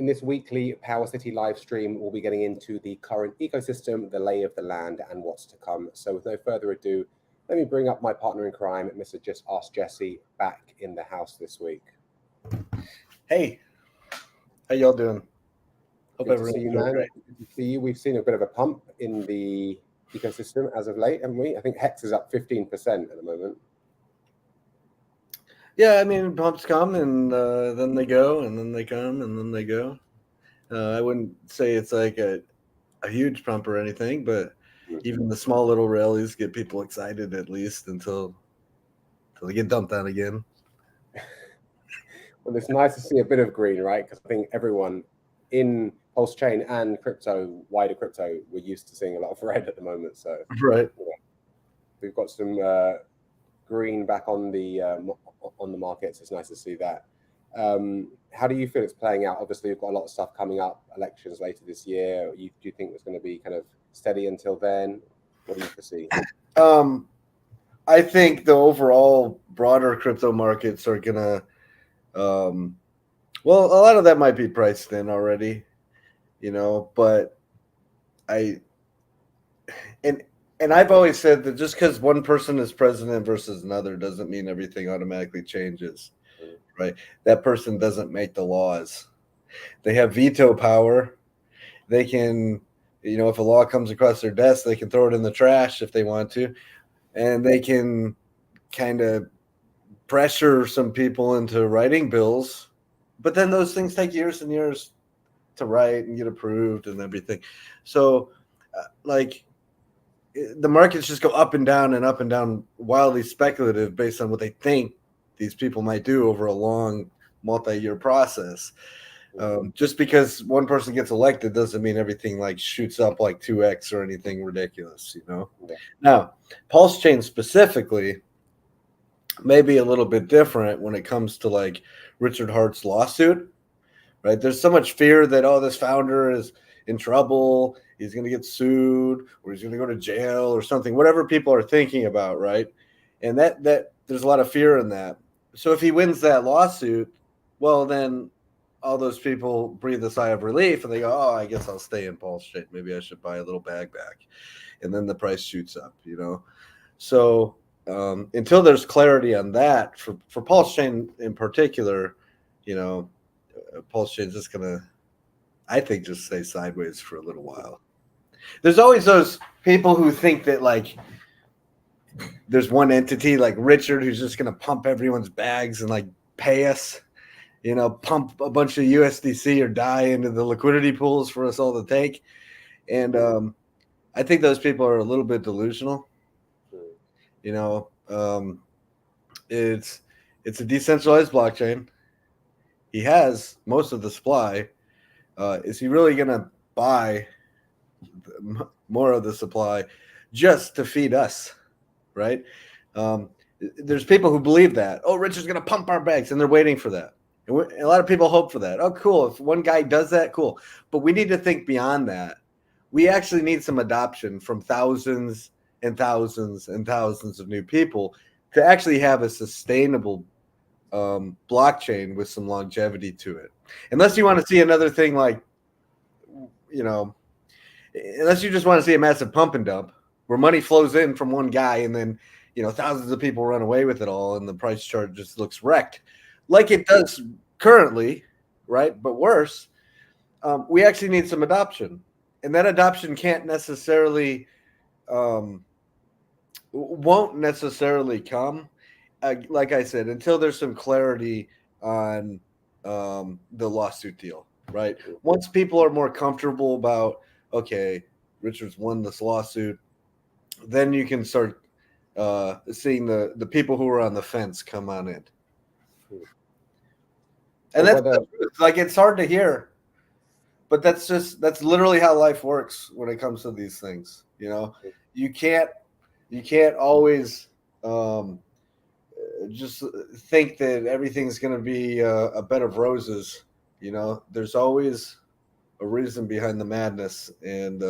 this weekly Power City live stream, we'll be getting into the current ecosystem, the lay of the land, and what's to come. So with no further ado, let me bring up my partner in crime, Mr. Just Ask Jesse, back in the house this week. Hey, how y'all doing? Hope everyone's doing great. Good to see you. We've seen a bit of a pump in the ecosystem as of late, haven't we? I think Hex is up 15% at the moment. Yeah, I mean, pumps come and then they go, and then they come and then they go. I wouldn't say it's like a huge pump or anything, but even the small little rallies get people excited at least until they get dumped on again. Well, it's nice to see a bit of green, right? Because I think everyone in Pulse Chain and crypto, wider crypto, we're used to seeing a lot of red at the moment. So right, we've got some green back on the markets. It's nice to see that. How do you feel it's playing out? Obviously, we've got a lot of stuff coming up, elections later this year. Do you think it's going to be kind of steady until then? What do you foresee? I think the overall broader crypto markets are gonna. Well, a lot of that might be priced in already, but and I've always said that just because one person is president versus another doesn't mean everything automatically changes, right? That person doesn't make the laws. They have veto power. They can, if a law comes across their desk, they can throw it in the trash if they want to, and they can kind of pressure some people into writing bills, but then those things take years and years to write and get approved and everything. So the markets just go up and down, wildly speculative based on what they think these people might do over a long multi-year process. Just because one person gets elected doesn't mean everything shoots up like 2x or anything ridiculous, Now, Pulse Chain specifically may be a little bit different when it comes to Richard Hart's lawsuit, right? There's so much fear that, this founder is in trouble, he's going to get sued, or he's going to go to jail or something, whatever people are thinking about, right? And that there's a lot of fear in that. So if he wins that lawsuit, well, then all those people breathe a sigh of relief and they go, I guess I'll stay in Pulse Chain. Maybe I should buy a little bag back. And then the price shoots up, So until there's clarity on that, for Pulse Chain in particular, Pulse Chain is just going to, I think, just stay sideways for a little while. There's always those people who think that there's one entity like Richard who's just going to pump everyone's bags and pay us, pump a bunch of USDC or DAI into the liquidity pools for us all to take. And I think those people are a little bit delusional. It's a decentralized blockchain. He has most of the supply. Is he really going to buy more of the supply just to feed us, right? There's people who believe that. Richard's going to pump our bags, and they're waiting for that. And a lot of people hope for that. Cool. If one guy does that, cool. But we need to think beyond that. We actually need some adoption from thousands and thousands and thousands of new people to actually have a sustainable blockchain with some longevity to it. Unless you want to see another thing unless you just want to see a massive pump and dump where money flows in from one guy and then, thousands of people run away with it all and the price chart just looks wrecked like it does currently, right? But worse, we actually need some adoption. And that adoption won't necessarily come, like I said, until there's some clarity on the lawsuit deal, right? Once people are more comfortable about, okay, Richard's won this lawsuit, then you can start seeing the people who are on the fence come on in. And that's it's hard to hear, but that's literally how life works when it comes to these things. You can't always just think that everything's going to be a bed of roses. There's always a reason behind the madness, and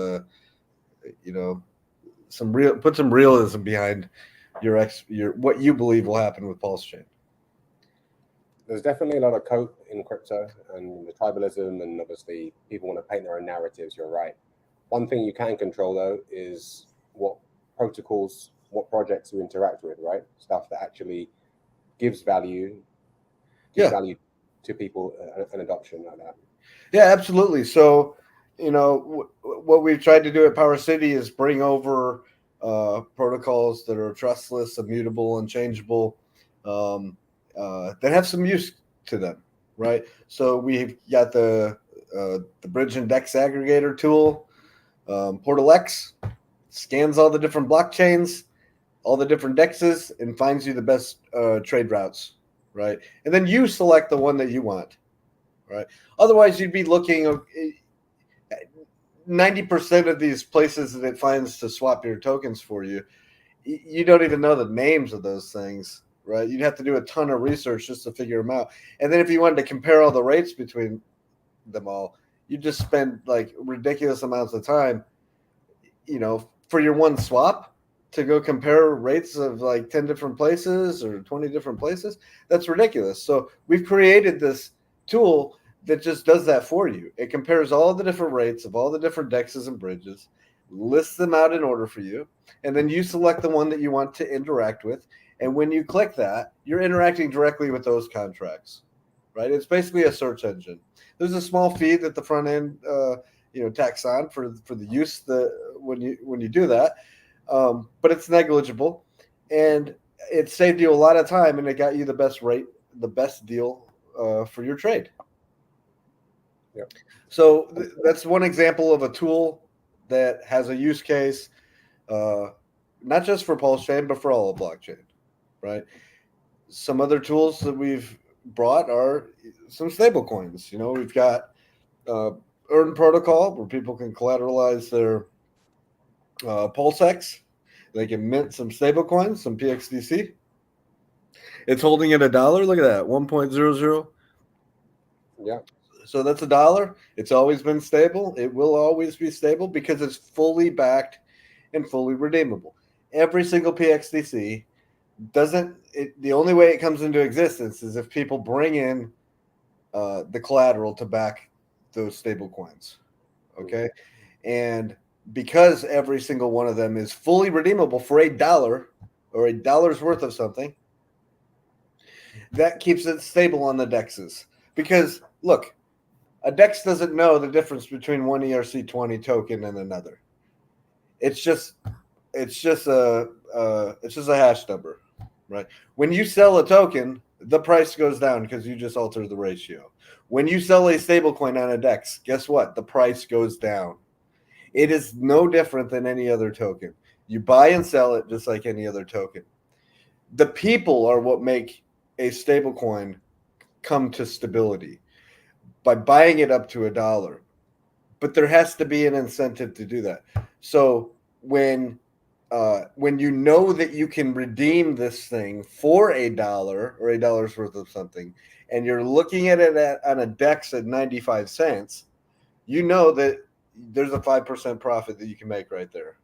put some realism behind your what you believe will happen with Pulse Chain. there's definitely a lot of cope in crypto and the tribalism, and obviously people want to paint their own narratives. You're right. One thing you can control though is what protocols, what projects you interact with, right? Stuff that actually gives value, gives Yeah. value to people, and adoption like that. Yeah, absolutely. So, what we've tried to do at Power City is bring over protocols that are trustless, immutable, and changeable, that have some use to them, right? So we've got the Bridge Index Aggregator tool, Portal X, scans all the different blockchains, all the different dexes, and finds you the best trade routes, right? And then you select the one that you want. Right. Otherwise, you'd be looking at 90% of these places that it finds to swap your tokens for you. You don't even know the names of those things, right? You'd have to do a ton of research just to figure them out. And then if you wanted to compare all the rates between them all, you just spend like ridiculous amounts of time, for your one swap to go compare rates of like 10 different places or 20 different places. That's ridiculous. So we've created this tool that just does that for you. It compares all the different rates of all the different dexes and bridges, lists them out in order for you, and then you select the one that you want to interact with. And when you click that, you're interacting directly with those contracts, right? It's basically a search engine. There's a small fee that the front end, tax on for the use when you do that, but it's negligible, and it saved you a lot of time, and it got you the best rate, the best deal for your trade. Yep. So that's one example of a tool that has a use case, not just for Pulse Chain, but for all of blockchain, right? Some other tools that we've brought are some stable coins. We've got Earn Protocol, where people can collateralize their PulseX. They can mint some stable coins, some PXDC. It's holding at $1. Look at that, 1.00. Yeah. So that's $1. It's always been stable. It will always be stable because it's fully backed and fully redeemable. Every single PXDC the only way it comes into existence is if people bring in the collateral to back those stable coins. Okay. And because every single one of them is fully redeemable for $1 or $1's worth of something, that keeps it stable on the dexes. Because look, a DEX doesn't know the difference between one ERC20 token and another. It's just a hash number, right? When you sell a token, the price goes down because you just altered the ratio. When you sell a stablecoin on a DEX, guess what? The price goes down. It is no different than any other token. You buy and sell it just like any other token. The people are what make a stablecoin come to stability by buying it up to $1. But there has to be an incentive to do that. So when you know that you can redeem this thing for $1 or $1's worth of something, and you're looking at it on a DEX at 95 cents, you know that there's a 5% profit that you can make right there.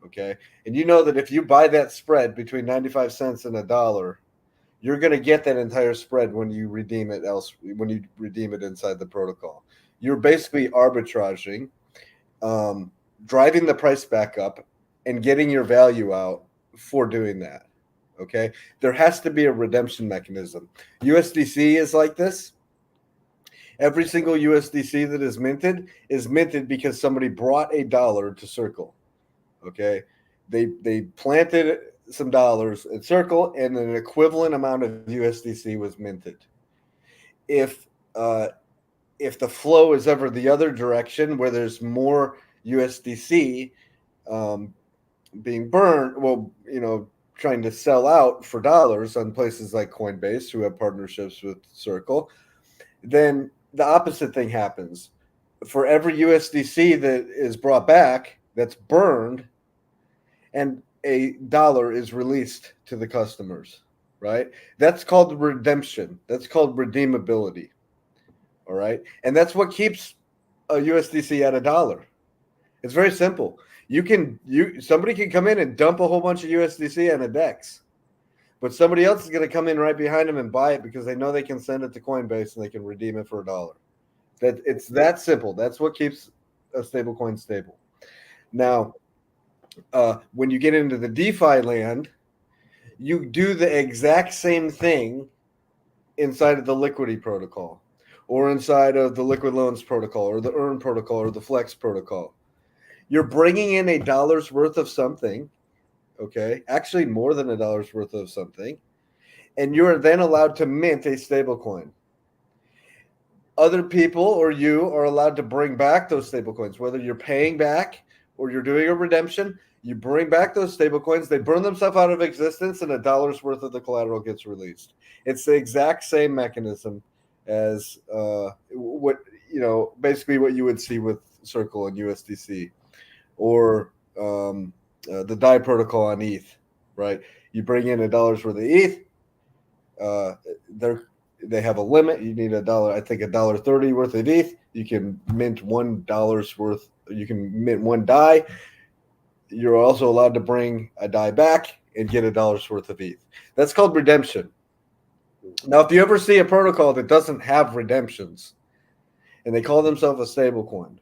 Okay. And you know that if you buy that spread between 95 cents and $1, you're going to get that entire spread when you redeem it inside the protocol. You're basically arbitraging, driving the price back up, and getting your value out for doing that. Okay. There has to be a redemption mechanism. USDC is like this. Every single USDC that is minted because somebody brought $1 to Circle. Okay. They planted some dollars at Circle, and an equivalent amount of USDC was minted. If the flow is ever the other direction, where there's more USDC being burned, trying to sell out for dollars on places like Coinbase, who have partnerships with Circle, then the opposite thing happens. For every USDC that is brought back, that's burned, and $1 is released to the customers, right? That's called redemption. That's called redeemability. All right. And that's what keeps a USDC at $1. It's very simple. Somebody can come in and dump a whole bunch of USDC on a DEX, but somebody else is going to come in right behind them and buy it because they know they can send it to Coinbase and they can redeem it for $1. That it's that simple. That's what keeps a stable coin stable. Now, when you get into the DeFi land, you do the exact same thing inside of the Liquidity protocol, or inside of the Liquid Loans protocol, or the Earn protocol, or the Flex protocol. You're bringing in $1 worth of something, okay? Actually, more than $1 worth of something, and you're then allowed to mint a stable coin. Other people or you are allowed to bring back those stable coins, whether you're paying back or you're doing a redemption. You bring back those stable coins, they burn themselves out of existence, and $1 worth of the collateral gets released. It's the exact same mechanism as basically what you would see with Circle and USDC, or the DAI protocol on ETH, right? You bring in $1 worth of ETH. They have a limit. You need $1, I think $1.30 worth of ETH. You can mint $1 worth. You can mint one DAI. You're also allowed to bring a DAI back and get $1 worth of ETH. That's called redemption. Now, if you ever see a protocol that doesn't have redemptions and they call themselves a stable coin,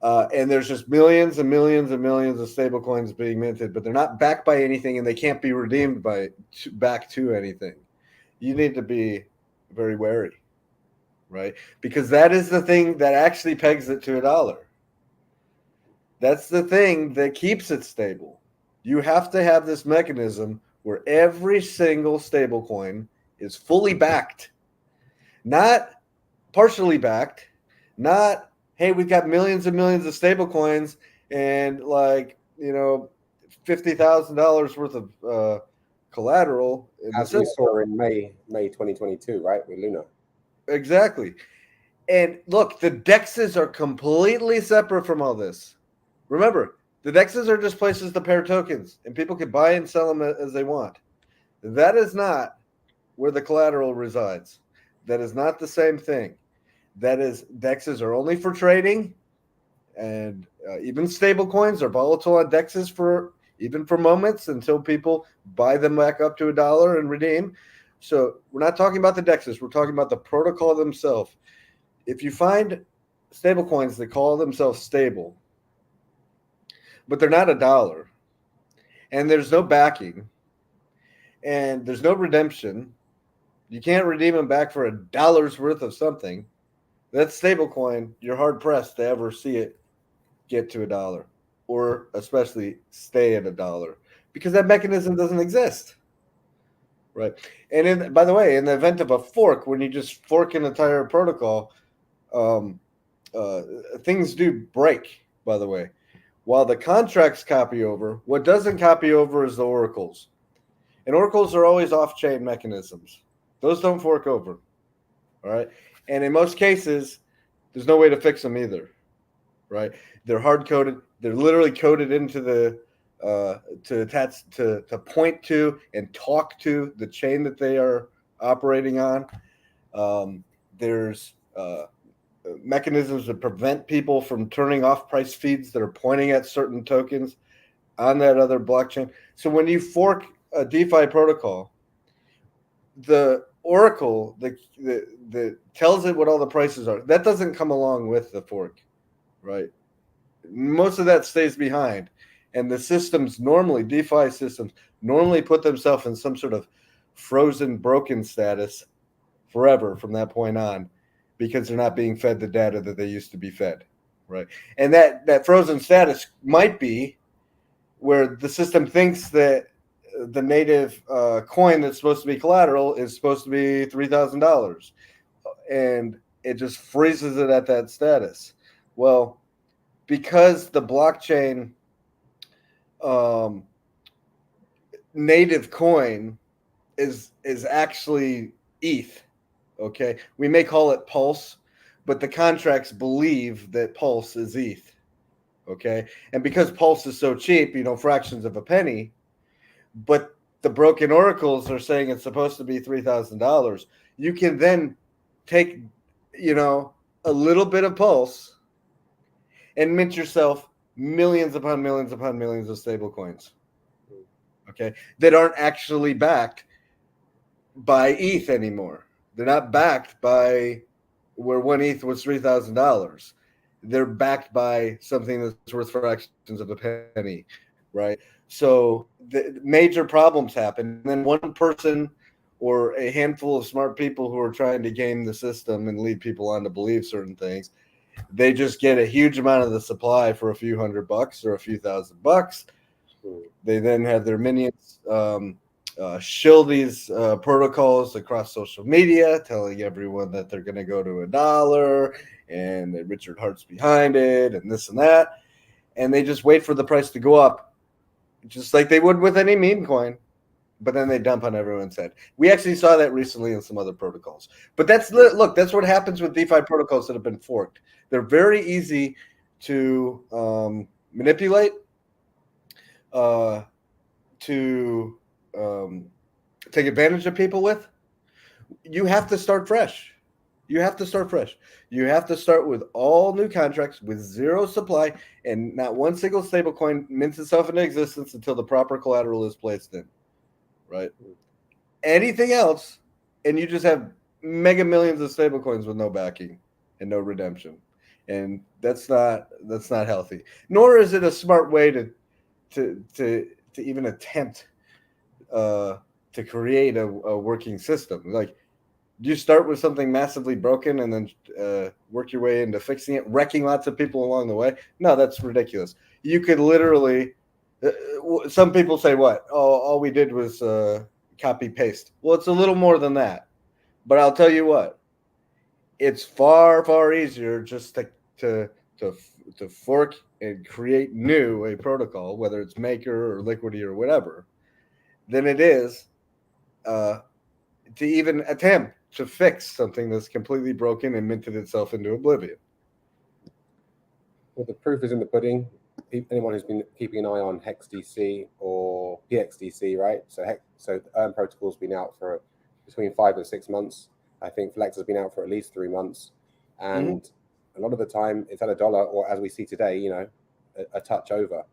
and there's just millions and millions and millions of stable coins being minted, but they're not backed by anything and they can't be redeemed back to anything, you need to be very wary, right? Because that is the thing that actually pegs it to $1. That's the thing that keeps it stable. You have to have this mechanism where every single stable coin is fully backed, not partially backed, not, hey, we've got millions and millions of stable coins and $50,000 worth of collateral. As we saw in May 2022, right, with Luna. Exactly. And look, the DEXs are completely separate from all this. Remember, the DEXs are just places to pair tokens, and people can buy and sell them as they want. That is not where the collateral resides. That is not the same thing. That is, DEXs are only for trading, and even stable coins are volatile on DEXs for moments until people buy them back up to $1 and redeem. So we're not talking about the DEXs. We're talking about the protocol themselves. If you find stable coins that call themselves stable, but they're not $1, and there's no backing, and there's no redemption, you can't redeem them back for $1 worth of something, that stable coin, you're hard pressed to ever see it get to $1, or especially stay at $1, because that mechanism doesn't exist, right? And by the way, in the event of a fork, when you just fork an entire protocol, things do break, by the way. While the contracts copy over, what doesn't copy over is the oracles. And oracles are always off-chain mechanisms. Those don't fork over, all right? And in most cases, there's no way to fix them either, right? They're hard-coded. They're literally coded into the to attach to point to and talk to the chain that they are operating on. There's mechanisms that prevent people from turning off price feeds that are pointing at certain tokens on that other blockchain. So when you fork a DeFi protocol, the oracle that tells it what all the prices are, that doesn't come along with the fork, right? Most of that stays behind. And the systems normally, DeFi systems, normally put themselves in some sort of frozen, broken status forever from that point on, because they're not being fed the data that they used to be fed, right? And that frozen status might be where the system thinks that the native coin that's supposed to be collateral is supposed to be $3,000, and it just freezes it at that status. Well, because the blockchain native coin is actually ETH. Okay, we may call it Pulse, but the contracts believe that Pulse is ETH. Okay, and because Pulse is so cheap, fractions of a penny, but the broken oracles are saying it's supposed to be $3,000. You can then take, a little bit of Pulse and mint yourself millions upon millions upon millions of stable coins. okay, that aren't actually backed by ETH anymore. They're not backed by where one ETH was $3,000. They're backed by something that's worth fractions of a penny, right? So the major problems happen. And then one person or a handful of smart people who are trying to game the system and lead people on to believe certain things, they just get a huge amount of the supply for a few $100 or a few $1,000. They then have their minions shill these protocols across social media, telling everyone that they're going to go to $1 and that Richard Hart's behind it and this and that. And they just wait for the price to go up, just like they would with any meme coin. But then they dump on everyone's head. We actually saw that recently in some other protocols. But that's what happens with DeFi protocols that have been forked. They're very easy to manipulate, to take advantage of people with. You have to start fresh. You have to start with all new contracts with zero supply, and not one single stablecoin mints itself into existence until the proper collateral is placed in. Right? Anything else, and you just have mega millions of stablecoins with no backing and no redemption, and that's not healthy. Nor is it a smart way to even attempt to create a working system. Like, do you start with something massively broken and then work your way into fixing it, wrecking lots of people along the way? No, that's ridiculous. You could literally. Some people say, "What? Oh, all we did was copy paste." Well, it's a little more than that. But I'll tell you what, it's far easier just to fork and create a protocol, whether it's Maker or Liquidity or whatever, than it is to even attempt to fix something that's completely broken and minted itself into oblivion. Well, the proof is in the pudding. Anyone who's been keeping an eye on HexDC or PXDC, right? So Earn Protocol's been out for between 5 and 6 months. I think Flex has been out for at least 3 months, and a lot of the time it's at $1, or as we see today, a touch over.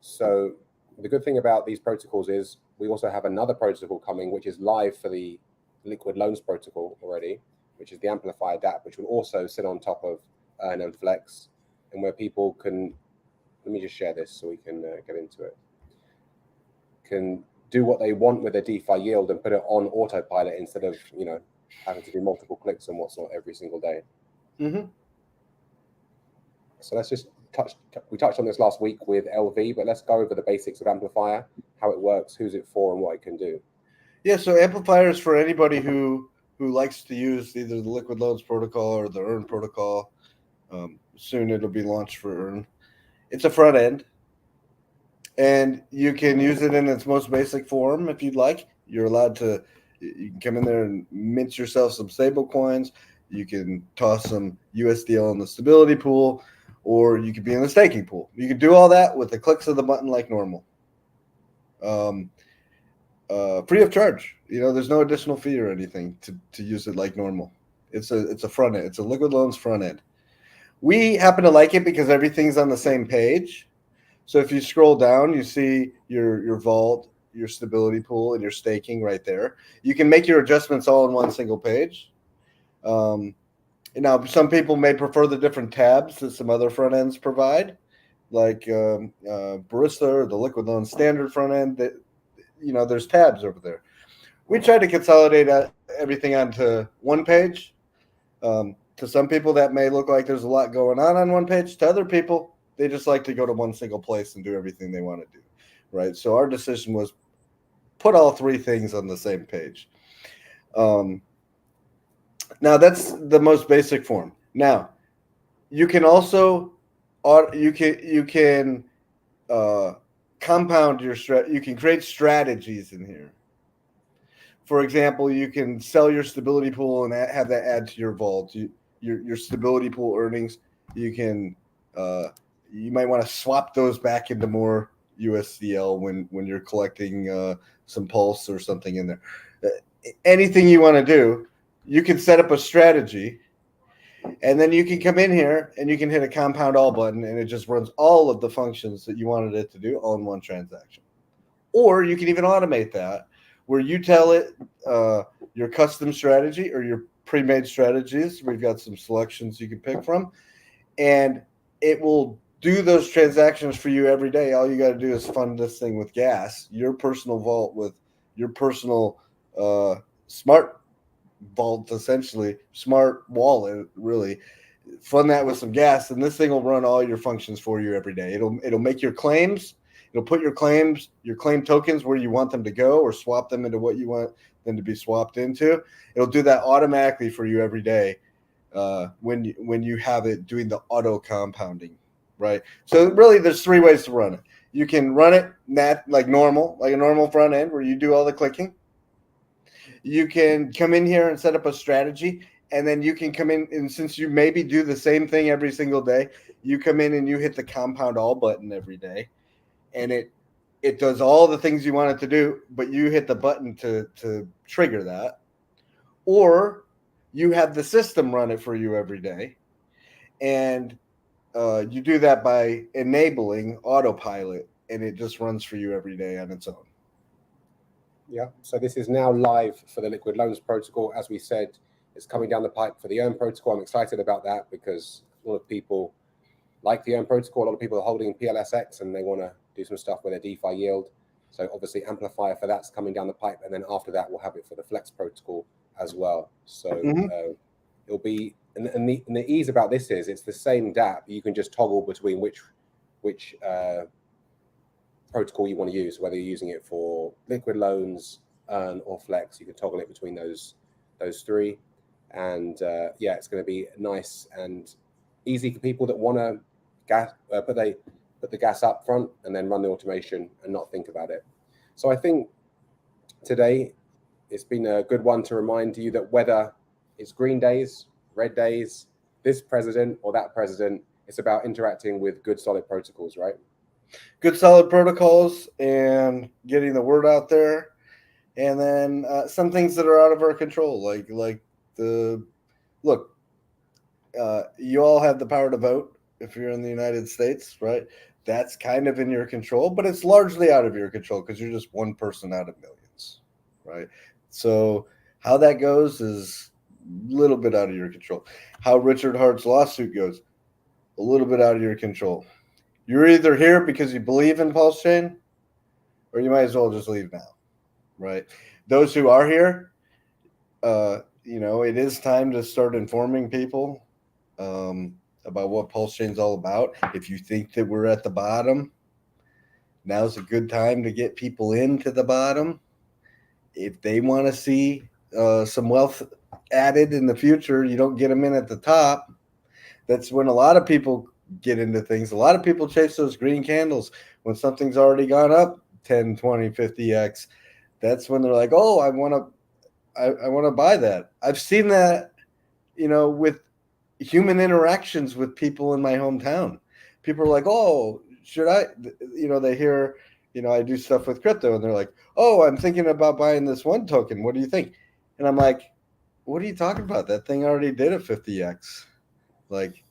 So the good thing about these protocols is we also have another protocol coming, which is live for the Liquid Loans protocol already, which is the Amplifier DApp, which will also sit on top of Earn and Flex, and where people can. Let me just share this so we can get into it. Can do what they want with their DeFi yield and put it on autopilot instead of having to do multiple clicks and what's not every single day. So let's just we touched on this last week with LV, but let's go over the basics of Amplifier, how it works, who's it for, and what it can do. Yeah, so Amplifier is for anybody who likes to use either the Liquid Loans protocol or the Earn protocol. Soon it'll be launched for Earn. It's a front end, and you can use it in its most basic form if you'd like. You're allowed to. You can come in there and mint yourself some stable coins. You can toss some USDL in the stability pool, or you could be in the staking pool. You can do all that with the clicks of the button like normal. Free of charge. There's no additional fee or anything to use it like normal. It's a front end. It's a Liquid Loans front end. We happen to like it because everything's on the same page. So if you scroll down, you see your vault, your stability pool, and your staking right there. You can make your adjustments all in one single page. Now, some people may prefer the different tabs that some other front ends provide, like Barista or the Liquid Loans standard front end. There's tabs over there. We try to consolidate everything onto one page. To some people, that may look like there's a lot going on one page. To other people, they just like to go to one single place and do everything they want to do, right? So our decision was put all three things on the same page. Now, that's the most basic form. Now, you can also compound your you can create strategies in here. For example, you can sell your stability pool and have that add to your vault. Your stability pool earnings, you can you might want to swap those back into more USDL when you're collecting some pulse or something in there. Anything you want to do, you can set up a strategy, and then you can come in here and you can hit a compound all button, and it just runs all of the functions that you wanted it to do all in one transaction. Or you can even automate that, where you tell it your custom strategy or your pre-made strategies. We've got some selections you can pick from, and it will do those transactions for you every day. All you got to do is fund this thing with gas, your personal vault with your personal smart vault, essentially smart wallet, really. Fund that with some gas, and this thing will run all your functions for you every day. It'll make your claims. It'll put your claim tokens where you want them to go, or swap them into what you want them to be swapped into. It'll do that automatically for you every day when you have it doing the auto compounding, right? So really, there's 3 ways to run it. You can run it like a normal front end where you do all the clicking. You can come in here and set up a strategy. And then you can come in, and since you maybe do the same thing every single day, you come in and you hit the compound all button every day. And it does all the things you want it to do, but you hit the button to trigger that. Or you have the system run it for you every day. And you do that by enabling autopilot, and it just runs for you every day on its own. Yeah, so this is now live for the Liquid Loans protocol. As we said, it's coming down the pipe for the Earn protocol. I'm excited about that because a lot of people like the Earn protocol. A lot of people are holding PLSX and they want to do some stuff with their DeFi yield. So obviously Amplifier for that's coming down the pipe. And then after that, we'll have it for the Flex protocol as well. So it'll be, and the ease about this is it's the same dApp. You can just toggle between which protocol you want to use, whether you're using it for Liquid Loans, Earn, or Flex. You can toggle it between those 3. And yeah, it's going to be nice and easy for people that want to put the gas up front and then run the automation and not think about it. So I think today it's been a good one to remind you that whether it's green days, red days, this president or that president, it's about interacting with good solid protocols, right? Good solid protocols and getting the word out there. And then some things that are out of our control, like you all have the power to vote if you're in the United States, right? That's kind of in your control, but it's largely out of your control because you're just one person out of millions, right? So how that goes is a little bit out of your control. How Richard Hart's lawsuit goes, a little bit out of your control. You're either here because you believe in Pulse Chain, or you might as well just leave now, right? Those who are here, it is time to start informing people about what Pulse Chain is all about. If you think that we're at the bottom, now's a good time to get people into the bottom. If they want to see some wealth added in the future, you don't get them in at the top. That's when a lot of people get into things. A lot of people chase those green candles when something's already gone up 10, 20, 50x. That's when they're like, oh, I want to buy that. I've seen that, with human interactions with people in my hometown. People are like, oh, should I, they hear, I do stuff with crypto and they're like, oh, I'm thinking about buying this one token. What do you think? And I'm like, what are you talking about? That thing already did a 50x. Like,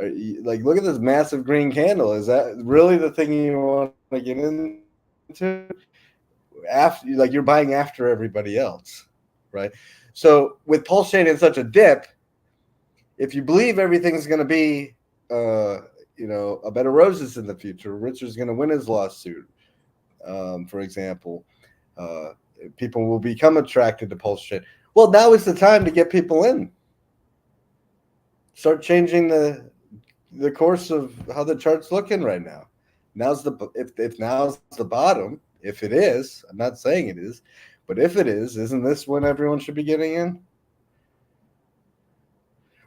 look at this massive green candle. Is that really the thing you want to get into? After, you're buying after everybody else, right? So with Pulse Chain in such a dip, if you believe everything's going to be, a bed of roses in the future, Richard's going to win his lawsuit, for example, people will become attracted to Pulse Chain. Well, now is the time to get people in. Start changing the course of how the chart's looking right now. If now's the bottom, if it is, I'm not saying it is, but if it is, isn't this when everyone should be getting in?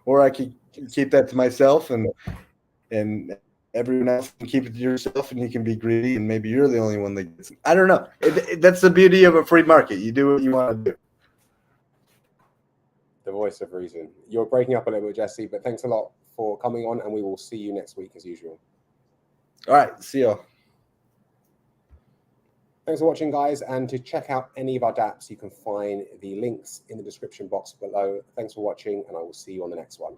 Or I could keep that to myself and everyone else can keep it to yourself and you can be greedy and maybe you're the only one that gets it. I don't know. That's the beauty of a free market. You do what you want to do. The voice of reason. You're breaking up a little bit, Jesse, but thanks a lot for coming on and we will see you next week as usual. All right. See y'all. Thanks for watching, guys. And to check out any of our dApps, you can find the links in the description box below. Thanks for watching, and I will see you on the next one.